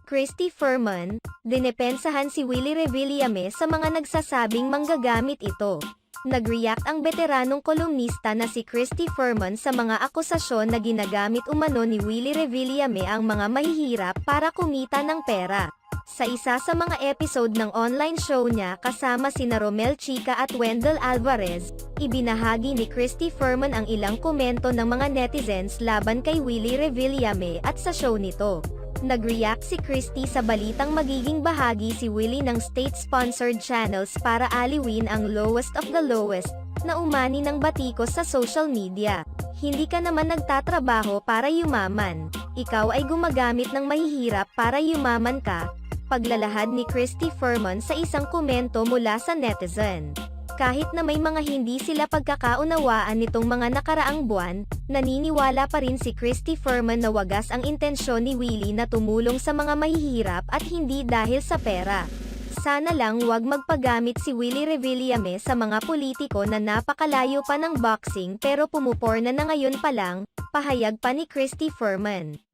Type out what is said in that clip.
Christy Furman, dinepensahan si Willie Revillame sa mga nagsasabing manggagamit ito. Nag-react ang veteranong kolumnista na si Christy Furman sa mga akusasyon na ginagamit umano ni Willie Revillame ang mga mahihirap para kumita ng pera. Sa isa sa mga episode ng online show niya kasama sina Romel Chica at Wendell Alvarez, ibinahagi ni Christy Furman ang ilang komento ng mga netizens laban kay Willie Revillame at sa show nito. Nag-react si Christy sa balitang magiging bahagi si Willie ng state-sponsored channels para aliwin ang lowest of the lowest, na umani ng batikos sa social media. Hindi ka naman nagtatrabaho para yumaman. Ikaw ay gumagamit ng mahihirap para yumaman ka. Paglalahad ni Christy Furman sa isang komento mula sa netizen. Kahit na may mga hindi sila pagkakaunawaan nitong mga nakaraang buwan, naniniwala pa rin si Christy Furman na wagas ang intensyon ni Willie na tumulong sa mga mahihirap at hindi dahil sa pera. Sana lang wag magpagamit si Willie Revillame sa mga politiko na napakalayo pa ng boxing pero pumuporna na ngayon pa lang, pahayag pa ni Christy Furman.